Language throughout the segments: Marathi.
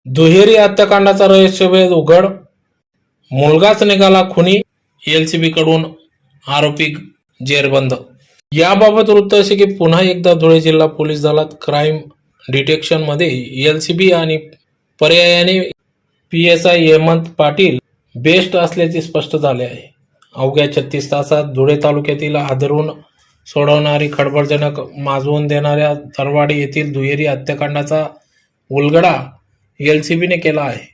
दुहेरी हत्याकांडाचा रहस्यभेद उघड, मुलगाच निघाला खुनी, एलसीबी कडून आरोपी जेरबंद। याबाबत वृत्त असे की पुन्हा एकदा धुळे जिल्हा पोलीस दलात क्राईम डिटेक्शन मध्ये एलसीबी आणि पर्यायाने पीएसआय हेमंत पाटील बेस्ट असल्याचे स्पष्ट झाले आहे। अवघ्या 36 तासात धुळे तालुक्यातील हादरून सोडवणारी खळबळजनक माजवून देणाऱ्या तरवाडी येथील दुहेरी हत्याकांडाचा उलगडा एलसीबीने केला आहे।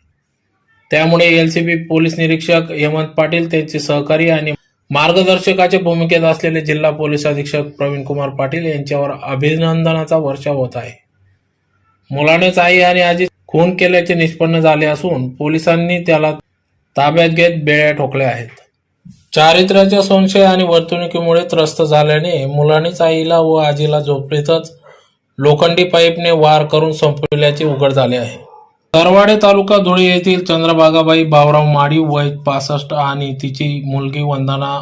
त्यामुळे एलसीबी पोलीस निरीक्षक हेमंत पाटील, त्यांचे सहकारी आणि मार्गदर्शकाच्या भूमिकेत असलेले जिल्हा पोलीस अधीक्षक प्रवीण कुमार पाटील यांच्यावर अभिनंदनाचा वर्षाव होत आहे। मुलानेच आई आणि आजी खून केल्याचे निष्पन्न झाले असून पोलिसांनी त्याला ताब्यात घेत बेड्या ठोकल्या आहेत। चारित्र्याच्या संशय आणि वर्तणुकीमुळे त्रस्त झाल्याने मुलानेच आईला व आजीला झोपडीतच लोखंडी पाईपने वार करून संपविल्याचे उघड झाले आहे। तरवाडे तालुका धुळे येथील चंद्रभागाबाई बावराव माडी वय 65 आणि तिची मुलगी वंदना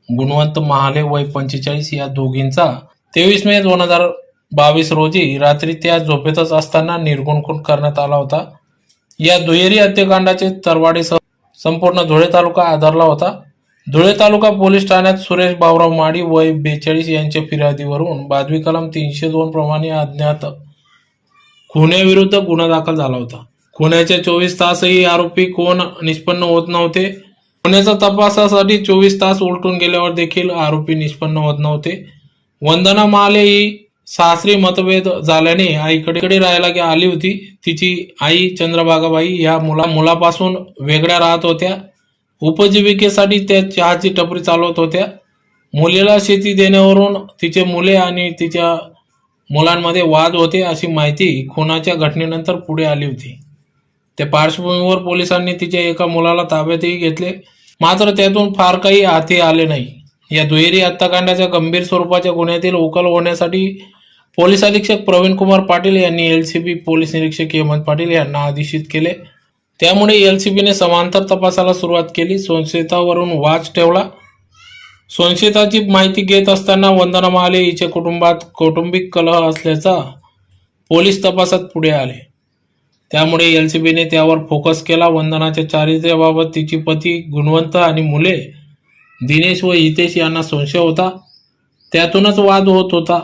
गुणवंत महाले वय 45 या दोघींचा 23 मे 2022 रोजी रात्री त्या झोपेतच असताना निर्घुण खून करण्यात आला होता। या दुहेरी हत्याकांडाचे तरवाडीसह संपूर्ण धुळे तालुका आदरला होता। धुळे तालुका पोलीस ठाण्यात सुरेश बावराव माडी वय 42 यांच्या फिर्यादीवरून बादवी कलम 302 प्रमाणे अज्ञात खुन्याविरुद्ध गुन्हा दाखल झाला होता। खुन्याच्या 24 तासही आरोपी कोण निष्पन्न होत नव्हते। खुन्याच्या तपासासाठी 24 तास उलटून गेल्यावर देखील आरोपी निष्पन्न होत नव्हते। वंदना महाले ही सासरी मतभेद झाल्याने आईकडे राहायला आली होती। तिची आई चंद्रभागाबाई या मुलापासून वेगळ्या राहत होत्या। उपजीविकेसाठी त्या चहाची टपरी चालवत होत्या। मुलीला शेती देण्यावरून तिचे मुले आणि तिच्या मुलांमध्ये वाद होते अशी माहिती खुनाच्या घटनेनंतर पुढे आली होती। त्या पार्श्वभूमीवर पोलिसांनी तिच्या एका मुलाला ताब्यातही घेतले, मात्र त्यातून फार काही हाती आले नाही। या दुहेरी हत्याकांडाच्या गंभीर स्वरूपाच्या गुन्ह्यातील उकल होण्यासाठी पोलीस अधीक्षक प्रवीण कुमार पाटील यांनी एलसीबी पोलीस निरीक्षक हेमंत पाटील यांना आदेशित केले। त्यामुळे एलसीबीने समांतर तपासाला सुरुवात केली। संशयितावरून वाच ठेवला। संशयिताची माहिती घेत असताना वंदना महाले हिच्या कुटुंबात कौटुंबिक कलह असल्याचा पोलीस तपासात पुढे आले। त्यामुळे एलसीबीने त्यावर फोकस केला। वंदनाच्या चारित्र्याबाबत तिची पती गुणवंत आणि मुले दिनेश व हितेश यांना संशय होता, त्यातूनच वाद होत होता।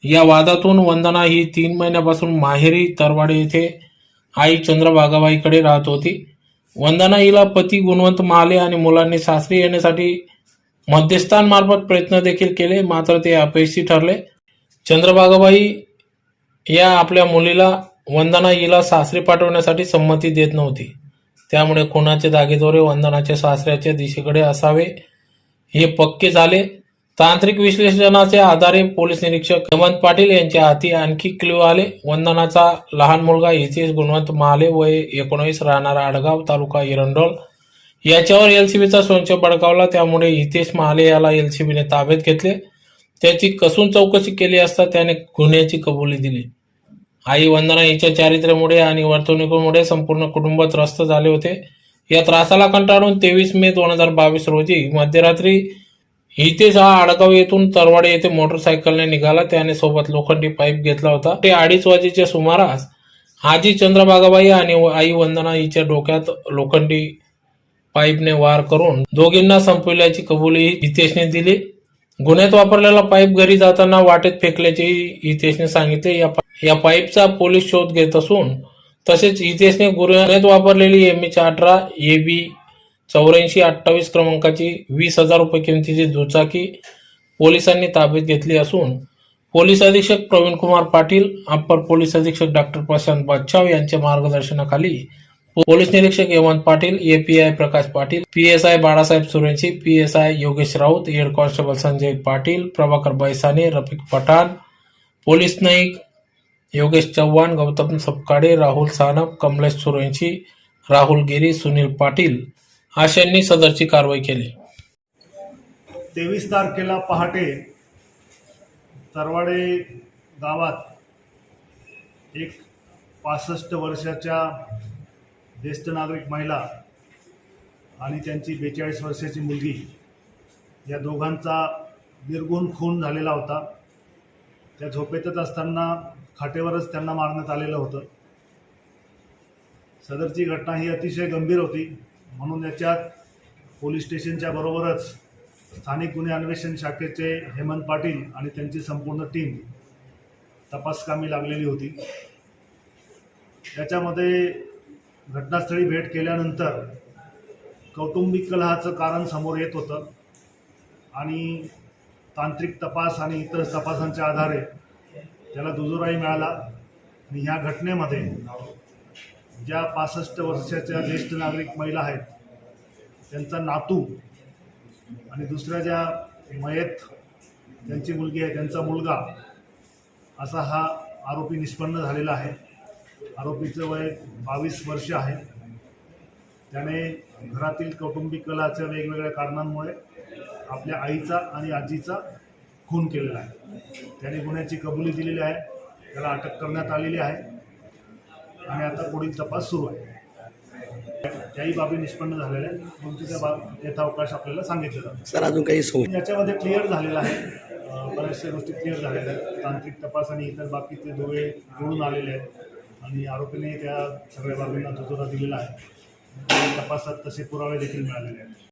या वादातून वंदना ही 3 महिन्यापासून माहेरी तरवाडे येथे आई चंद्रभागाबाईकडे राहत होती। वंदना हिला पती गुणवंत महाले आणि मुलांनी सासरी येण्यासाठी मध्यस्थांमार्फत प्रयत्न देखील केले, मात्र ते अपयशी ठरले। चंद्रभागाबाई या आपल्या मुलीला वंदना हिला सासरी पाठवण्यासाठी संमती देत नव्हती। त्यामुळे खुनाचे धागेदोरे वंदनाच्या सासऱ्याच्या दिशेकडे असावे हे पक्के झाले। तांत्रिक विश्लेषणाच्या आधारे पोलीस निरीक्षक हेमंत पाटील यांच्या हाती आणखी क्लू आले। वंदनाचा लहान मुलगा हितेश गुणवंत महाले वय 19 राहणार आडगाव तालुका एरंडोल याच्यावर एलसीबीचा संशय बळकावला। त्यामुळे हितेश महाले याला एलसीबीने ताब्यात घेतले। त्याची कसून चौकशी केली असता त्याने गुन्ह्याची कबुली दिली। आई वंदना हिच्या चारित्र्यामुळे आणि वर्तणुकीमुळे संपूर्ण कुटुंब त्रस्त झाले होते। या त्रासाला कंटाळून 23 मे 2022 रोजी मध्यरात्री हितेश हा आडगाव येथून तरवाडे येथे मोटरसायकलने निघाला। त्याने सोबत लोखंडी पाईप घेतला होता। ते 2:30 वाजेच्या सुमारास आजी चंद्रभागाबाई आणि आई वंदना हिच्या डोक्यात लोखंडी पाईपने वार करून दोघींना संपविल्याची कबुली हितेशने दिली। गुन्ह्यात वापरलेला पाईप घरी जाताना वाटेत फेकल्याचे हितेशने सांगितले। या पाईपचा पोलीस शोध घेत असून तसेच हितेशने गुन्ह्यात वापरलेली MH18 AB 8428 क्रमांकाची 20,000 रुपये किमतीची दुचाकी पोलिसांनी ताब्यात घेतली असून पोलीस अधीक्षक प्रवीण कुमार पाटील, अप्पर पोलीस अधीक्षक डॉक्टर प्रशांत बादशाव यांच्या मार्गदर्शनाखाली पोलीस निरीक्षक Hemant Patil, API Prakash Patil, PSI Balasaheb Surenchi, PSI Yogesh Raut, head constable Sanjay Patil, Prabhakar Baisane, Rafiq Pathan, police Naik Yogesh Chavan, Gautam Sapkale, Rahul Sanap, Kamlesh Surenchi, Rahul Giri, Sunil Patil अशांनी सदरची कारवाई केली। 23 तारखेला पहाटे तरवाडे गावात एक 65 वर्षाच्या ज्येष्ठ नागरिक महिला आणि त्यांची 42 वर्षाची मुलगी या दोघांचा निर्घुण खून झालेला होता। त्या झोपेतच असताना खाटेवरच त्यांना मारण्यात आलेलं होतं। सदरची घटना ही अतिशय गंभीर होती, म्हणून याच्यात पोलीस स्टेशनच्या बरोबरच स्थानिक गुन्हे अन्वेषण शाखेचे हेमंत पाटील आणि त्यांची संपूर्ण टीम तपासकामी लागलेली होती. याच्यामध्ये घटनास्थळी भेट केल्यानंतर कौटुंबिक कलहाचं कारण समोर येत होतं आणि तांत्रिक तपास आणि इतर तपासांच्या आधारे त्याला दुजोराही मिळाला. आणि ह्या घटनेमध्ये ज्या 65 वर्षाच्या ज्येष्ठ नागरिक महिला आहेत त्यांचा नातू आणि दुसऱ्या ज्या मयत त्यांची मुलगी आहे त्यांचा मुलगा असा हा आरोपी निष्पन्न झालेला आहे. आरोपीचं वय 22 वर्ष आहे. त्याने घरातील कौटुंबिक कलहाच्या वेगवेगळ्या कारणांमुळे आपल्या आईचा आणि आजीचा खून केलेला आहे. त्याने गुन्ह्याची कबुली दिलेली आहे. त्याला अटक करण्यात आलेली आहे आणि आता पुढील तपास सुरू आहे. त्याही बाबी निष्पन्न झालेल्या आहेत, परंतु त्या यथावकाश आपल्याला सांगितलं जातं. सर अजून काही याच्यामध्ये क्लिअर झालेलं आहे, बऱ्याचशा गोष्टी क्लिअर झालेल्या आहेत. तांत्रिक तपास आणि इतर बाकीचे दोघे जोडून आलेले आहेत आणि आरोपीने त्या सगळ्या बाबींना दुजोरा दिलेला आहे. तपासात तसे पुरावे देखील मिळालेले आहेत.